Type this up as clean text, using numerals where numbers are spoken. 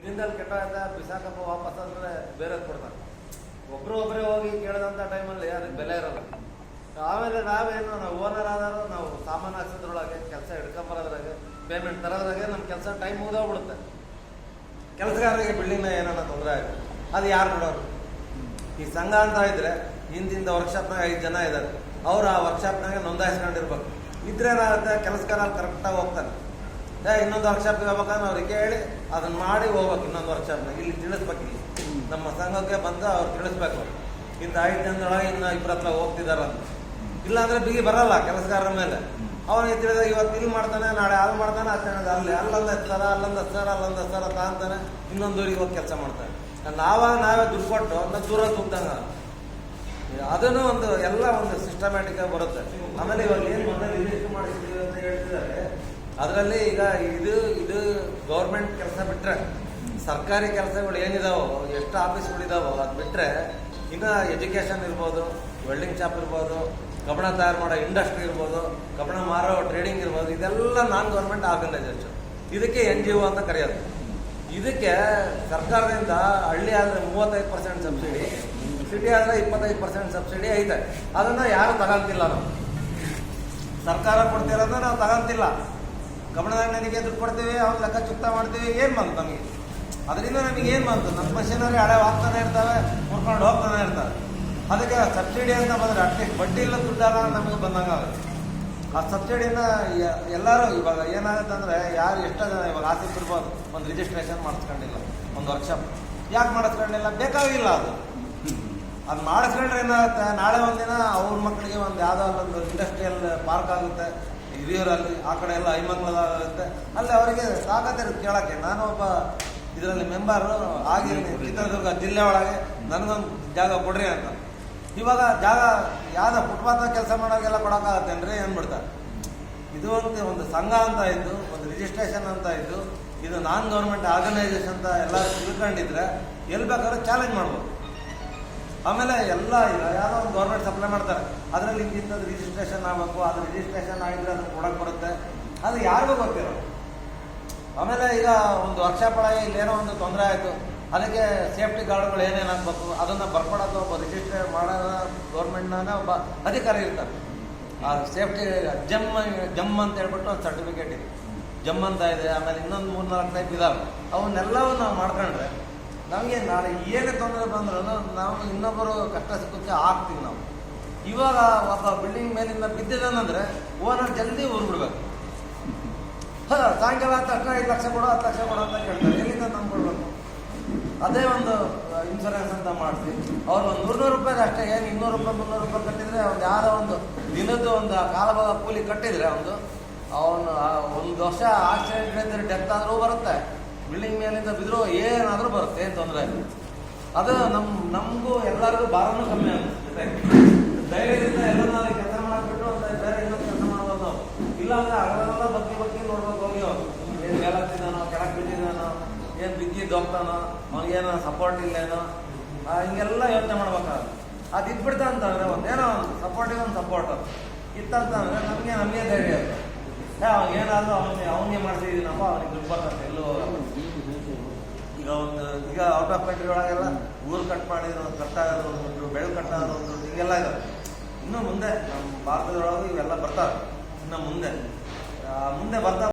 ದಿನದಲ್ಲಿ ಕೆಟ್ಟ ಬಿಸಾಕಪ್ಪ ವಾಪಸ್ ಅಂದ್ರೆ ಬೇರೆ ಕೊಡ್ತಾರೆ. ಒಬ್ಬರೇ ಹೋಗಿ ಕೇಳಿದಂಥ ಟೈಮಲ್ಲಿ ಅದಕ್ಕೆ ಬೆಲೆ ಇರಲ್ಲ. ಆಮೇಲೆ ನಾವೇನು ನಾವು ಓನರ್ ಆದರೂ ನಾವು ಸಾಮಾನು ಹಾಕ್ಸೋದ್ರೊಳಗೆ ಕೆಲಸ ಹಿಡ್ಕೊಂಬರೋದ್ರಾಗೆ ಪೇಮೆಂಟ್ ತರೋದ್ರಾಗೆ ನಮ್ಮ ಕೆಲಸ ಟೈಮ್ ಮುಗಿದೋಗ್ಬಿಡುತ್ತೆ. ಕೆಲಸಗಾರರಿಗೆ ಬಿಲ್ಡಿಂಗ್ನ ಏನಾರ ತೊಂದರೆ ಆಗುತ್ತೆ, ಅದು ಯಾರು ಬಿಡೋರು? ಈ ಸಂಘ ಅಂತ ಇದ್ರೆ ಹಿಂದಿಂದ ವರ್ಕ್ಶಾಪ್ನಾಗ 5 ಜನ ಇದ್ದಾರೆ, ಅವ್ರು ಆ ವರ್ಕ್ಶಾಪ್ನಾಗೆ ನೋಂದಾಯಿಸ್ಕೊಂಡಿರ್ಬೇಕು. ಇದ್ರೆ ಏನಾಗುತ್ತೆ, ಕೆಲಸಗಾರ ಕರೆಕ್ಟಾಗಿ ಹೋಗ್ತಾನೆ. ಇನ್ನೊಂದು ವರ್ಕ್ಶಾಪ್ಗೆ ಹೋಗ್ಬೇಕಂದ್ರೆ ಅವ್ರಿಗೆ ಹೇಳಿ ಅದನ್ನ ಮಾಡಿ ಹೋಗ್ಬೇಕು. ಇನ್ನೊಂದು ವರ್ಕ್ಶಾಪ್ನಾಗ ಇಲ್ಲಿ ತಿಳಿಸ್ಬೇಕು, ಇಲ್ಲಿ ನಮ್ಮ ಸಂಘಕ್ಕೆ ಬಂದು ಅವ್ರು ತಿಳಿಸ್ಬೇಕು, ಇಂಥ 5 ಜನದೊಳಗೆ ಇನ್ನು 2 ಹತ್ರ ಹೋಗ್ತಿದಾರಂತ. ಇಲ್ಲಾಂದ್ರೆ ಬಿಗಿ ಬರಲ್ಲ ಕೆಲಸಗಾರರ ಮೇಲೆ. ಅವನಿಗೆ ತಿಳಿದ ಇವತ್ತು ಇಲ್ಲಿ ಮಾಡ್ತಾನೆ, ನಾಳೆ ಅಲ್ಲಿ ಮಾಡ್ತಾನೆ, ಅಲ್ಲಿ ಅಲ್ಲೊಂದು ಹಚ್ತಾರ, ಅಲ್ಲೊಂದು ಹಚ್ತಾರ, ಅಲ್ಲೊಂದು ಹಚ್ತಾರ ಅಂತಾನೆ ಇನ್ನೊಂದು ಊರಿಗೆ ಹೋಗಿ ಕೆಲಸ ಮಾಡ್ತಾನೆ. ನಾವೇ ದುಡ್ಡು ಕೊಟ್ಟು ನಾವು ದೂರ ತುಗ್ದಂಗ ಅದನ್ನು ಒಂದು ಎಲ್ಲ ಒಂದು ಸಿಸ್ಟಮ್ಯಾಟಿಕ್ ಆಗಿ ಬರುತ್ತೆ. ಆಮೇಲೆ ಇವಾಗ ಏನು ಮೊನ್ನೆ ರಿಜಿಸ್ಟರ್ ಮಾಡಿಸಿದ್ವಿ ಅಂತ ಹೇಳ್ತಿದ್ದಾರೆ. ಅದರಲ್ಲಿ ಈಗ ಇದು ಗೌರ್ಮೆಂಟ್ ಕೆಲಸ ಬಿಟ್ರೆ, ಸರ್ಕಾರಿ ಕೆಲಸಗಳು ಏನಿದಾವೋ, ಎಷ್ಟು ಆಫೀಸ್ಗಳಿದಾವೋ ಅದು ಬಿಟ್ರೆ ಇನ್ನು ಎಜುಕೇಷನ್ ಇರ್ಬೋದು, ವೆಲ್ಡಿಂಗ್ ಶಾಪ್ ಇರ್ಬೋದು, ಕಬ್ಬಣ ತಯಾರು ಮಾಡೋ ಇಂಡಸ್ಟ್ರಿ ಇರ್ಬೋದು, ಕಬ್ಬಣ ಮಾರೋ ಟ್ರೇಡಿಂಗ್ ಇರ್ಬೋದು, ಇದೆಲ್ಲ ನಾನ್ ಗೌರ್ಮೆಂಟ್ ಆರ್ಗನೈಸೇಷನ್. ಇದಕ್ಕೆ NGO ಅಂತ ಕರೆಯೋದು. ಇದಕ್ಕೆ ಸರ್ಕಾರದಿಂದ ಹಳ್ಳಿ ಆದರೆ 35% ಸಬ್ಸಿಡಿ, ಸಿಟಿ ಆದರೆ 25% ಸಬ್ಸಿಡಿ ಐತೆ. ಅದನ್ನು ಯಾರು ತಗೊಂತಿಲ್ಲ. ನಾವು ಸರ್ಕಾರ ಕೊಡ್ತಿರೋದನ್ನ ನಾವು ತಗೊಂತಿಲ್ಲ. ಕಬ್ಬಣದಾಗ ನನಗೆ ದುಡ್ಡು ಕೊಡ್ತೀವಿ, ಅವ್ನ ಲೆಕ್ಕ ಚುಕ್ತ ಮಾಡ್ತೀವಿ. ಏನು ಬಂತು ನಮಗೆ ಅದರಿಂದ? ನಮಗೆ ಏನು ಬಂತು? ನಮ್ಮ ಮಷೀನರಿ ಹಳೆ ಹೋಗ್ತಾನೆ ಇರ್ತವೆ, ಮುರ್ಕೊಂಡು ಹೋಗ್ತಾನೆ ಇರ್ತವೆ. ಅದಕ್ಕೆ ಸಬ್ಸಿಡಿ ಅಂತ ಬಂದರೆ ಅಟ್ಲೀಸ್ಟ್ ಬಡ್ಡಿ ಇಲ್ಲ ದುಡ್ಡಲ್ಲ ನಮಗೆ ಬಂದಂಗೆ ಆಗುತ್ತೆ. ಆ ಸಬ್ಸಿಡಿನ ಎಲ್ಲರೂ ಇವಾಗ ಏನಾಗುತ್ತೆ ಅಂದರೆ, ಯಾರು ಎಷ್ಟೋ ಜನ ಇವಾಗ ಆಸಕ್ತಿ ಇರ್ಬೋದು, ಒಂದು ರಿಜಿಸ್ಟ್ರೇಷನ್ ಮಾಡಿಸ್ಕೊಂಡಿಲ್ಲ, ಒಂದು ವರ್ಕ್ಶಾಪ್ ಯಾಕೆ ಮಾಡಿಸ್ಕೊಂಡಿಲ್ಲ? ಬೇಕಾಗಿಲ್ಲ. ಅದು ಮಾಡಿಸ್ಕೊಂಡ್ರೆ ಏನಾಗುತ್ತೆ, ನಾಳೆ ಒಂದಿನ ಅವ್ರ ಮಕ್ಕಳಿಗೆ ಒಂದು ಯಾವುದೋ ಒಂದು ಇಂಡಸ್ಟ್ರಿಯಲ್ ಪಾರ್ಕ್ ಆಗುತ್ತೆ ಹಿರಿಯೂರಲ್ಲಿ, ಆ ಕಡೆ ಎಲ್ಲ ಐಮಂಗ್ಲದಾಗುತ್ತೆ. ಅಲ್ಲಿ ಅವರಿಗೆ ತಾಕತ್ತಿರುತ್ತೆ ಕೇಳೋಕ್ಕೆ. ನಾನು ಒಬ್ಬ ಇದರಲ್ಲಿ ಮೆಂಬರು ಆಗಿದ್ದೀನಿ, ಚಿತ್ರದುರ್ಗ ಜಿಲ್ಲೆ ಒಳಗೆ ನನಗೊಂದು ಜಾಗ ಕೊಡ್ರಿ ಅಂತ. ಇವಾಗ ಜಾಗ ಯಾವುದೋ ಫುಟ್ಪಾತ್ ಕೆಲಸ ಮಾಡೋರಿಗೆಲ್ಲ ಕೊಡೋಕ್ಕಾಗತ್ತೇನ್ರಿ ಅಂದ್ಬಿಡ್ತಾರೆ. ಇದು ಒಂದು ಸಂಘ ಅಂತ ಇದ್ದು, ಒಂದು ರಿಜಿಸ್ಟ್ರೇಷನ್ ಅಂತ ಇದ್ದು, ಇದು ನಾನ್ ಗೌರ್ಮೆಂಟ್ ಆರ್ಗನೈಸೇಷನ್ ಅಂತ ಎಲ್ಲರೂ ತಿಳ್ಕೊಂಡಿದ್ರೆ ಎಲ್ಲಿ ಬೇಕಾದ್ರೂ ಚಾಲೆಂಜ್ ಮಾಡ್ಬೋದು. ಆಮೇಲೆ ಎಲ್ಲ ಇಲ್ಲ ಯಾವುದೋ ಒಂದು ಗೌರ್ಮೆಂಟ್ ಸಪ್ಲೈ ಮಾಡ್ತಾರೆ, ಅದರಲ್ಲಿ ಇಂಥದ್ದು ರಿಜಿಸ್ಟ್ರೇಷನ್ ಆಗಬೇಕು, ಅದು ರಿಜಿಸ್ಟ್ರೇಷನ್ ಆಗಿದ್ರೆ ಅದನ್ನು ಕೊಡೋಕೆ ಬರುತ್ತೆ. ಅದು ಯಾರಿಗೂ ಗೊತ್ತಿರೋ. ಆಮೇಲೆ ಈಗ ಒಂದು ವರ್ಕ್ಶಾಪ್ ಒಳಗೆ ಇಲ್ಲೇನೋ ಒಂದು ತೊಂದರೆ ಆಯಿತು, ಅದಕ್ಕೆ ಸೇಫ್ಟಿ ಗಾರ್ಡ್ಗಳು ಏನೇನು ಹಾಕ್ಬೇಕು ಅದನ್ನು ಬರ್ಕೊಡೋದು ಒಬ್ಬ ರಿಜಿಸ್ಟ್ರೇಟ್ ಮಾಡೋ ಗೌರ್ಮೆಂಟ್ನ ಒಬ್ಬ ಅಧಿಕಾರಿ ಇರ್ತಾರೆ. ಆ ಸೇಫ್ಟಿ ಜಮ್ ಅಂತ ಹೇಳ್ಬಿಟ್ಟು ಒಂದು ಸರ್ಟಿಫಿಕೇಟ್ ಇದೆ, ಜಮ್ ಅಂತ ಇದೆ. ಆಮೇಲೆ ಇನ್ನೊಂದು 3-4 ಟೈಪ್ ಇದಾವೆ. ಅವನ್ನೆಲ್ಲವೂ ನಾವು ಮಾಡ್ಕೊಂಡ್ರೆ ನಮಗೆ ನಾಳೆ ಏನೇ ತೊಂದರೆ ಬಂದ್ರೂ ನಾವು ಇನ್ನೊಬ್ಬರು ಕಷ್ಟ ಸುಖಕ್ಕೆ ಆಗ್ತೀವಿ ನಾವು. ಇವಾಗ ಒಬ್ಬ ಬಿಲ್ಡಿಂಗ್ ಮೇಲಿಂದ ಬಿದ್ದಿದ್ದಾನಂದ್ರೆ ಓನರ್ ಜಲ್ದಿ ಊರ್ಬಿಡ್ಬೇಕು. ಸಾಯಂಕಾಲ ತಕ್ಷಣ 5 ಲಕ್ಷ ಕೊಡೋ 10 ಲಕ್ಷ ಕೊಡೋ ಅಂತ ಕೇಳ್ತಾರೆ. ಎಲ್ಲಿಂದ ನಂಬ್ಕೊಳ್ಬೇಕು? ಅದೇ ಒಂದು ಇನ್ಶೂರೆನ್ಸ್ ಅಂತ ಮಾಡಿಸಿ ಅವ್ರು ಒಂದು 100 ರೂಪಾಯಿಗೆ ಅಷ್ಟೇ, ಏನು 200 ರೂಪಾಯಿ 300 ರೂಪಾಯಿ ಕಟ್ಟಿದರೆ ಅವ್ನು ಯಾವುದೋ ಒಂದು ದಿನದ್ದು ಒಂದು ಕಾಲಭಾಗ ಕೂಲಿ ಕಟ್ಟಿದರೆ ಅವನು 1 ವರ್ಷ ಆಕ್ಸಿಡೆಂಟ್ ಡೆತ್ ಆದರೂ ಬರುತ್ತೆ, ಬಿಲ್ಡಿಂಗ್ ಮೇಲಿಂದ ಬಿದ್ದರೂ ಏನಾದರೂ ಬರುತ್ತೆ, ಏನು ತೊಂದರೆ ಇಲ್ಲ. ಅದು ನಮಗೂ ಎಲ್ಲರಿಗೂ ಭಾರನೂ ಕಮ್ಮಿ ಆಗುತ್ತೆ. ಧೈರ್ಯದಿಂದ ಎಲ್ಲ ಕೆಲಸ ಮಾಡಿಬಿಟ್ಟು ಬೇರೆ ಇನ್ನೊಂದು ಕೆಲಸ ಮಾಡ್ಬೋದು ನಾವು. ಇಲ್ಲಾಂದ್ರೆ ಅಗಲೆಲ್ಲ ಬಗ್ಗೆ ನೋಡ್ಬೇಕು ಹೋಗಿ ಅವ್ರು ಏನು ಮೇಲಾಗ್ತಿದ್ದಾನೋ, ಕೆಳಗೆ ಬಿದ್ದಿದ್ದಾನೋ, ಏನು ಬಿದ್ದಿದ್ದು ಹೋಗ್ತಾನೋ, ಅವ್ನಿಗೇನೋ ಸಪೋರ್ಟ್ ಇಲ್ಲೇನೋ, ಹಿಂಗೆಲ್ಲ ಯೋಚನೆ ಮಾಡ್ಬೇಕಾಗುತ್ತೆ. ಅದು ಇದ್ಬಿಡ್ತಾ ಅಂತಂದರೆ ಒಂದೇನೋ ಒಂದು ಸಪೋರ್ಟಿಗೆ ಒಂದು ಸಪೋರ್ಟ್ ಇತ್ತಂತಂದರೆ ನಮಗೆ ಧೈರ್ಯ ಇರುತ್ತೆ. ಏನಾದರೂ ಅವನಿಗೆ ಮಾಡ್ತಿದ್ದೀನಪ್ಪ, ಅವನಿಗೆ ದುಡ್ಡು ಬರ್ತಂತೆ ಎಲ್ಲೂ. ಈಗ ಔಟ್ ಆಫ್ ಕಂಟ್ರಿ ಒಳಗೆಲ್ಲ ಊರು ಕಟ್ ಮಾಡಿದ್ರು ಕಟ್ಟಾಗೋದು ಒಂದು ದುಡ್ಡು, ಬೆಳೆ ಕಟ್ಟಾಗೋದು ಒಂದು ದುಡ್ಡು, ಹಿಂಗೆಲ್ಲ ಇದಾವೆ. ಇನ್ನು ಮುಂದೆ ನಮ್ಮ ಭಾರತದೊಳಗೂ ಇವೆಲ್ಲ ಬರ್ತಾವೆ. ಇನ್ನು ಮುಂದೆ ಬರ್ತಾ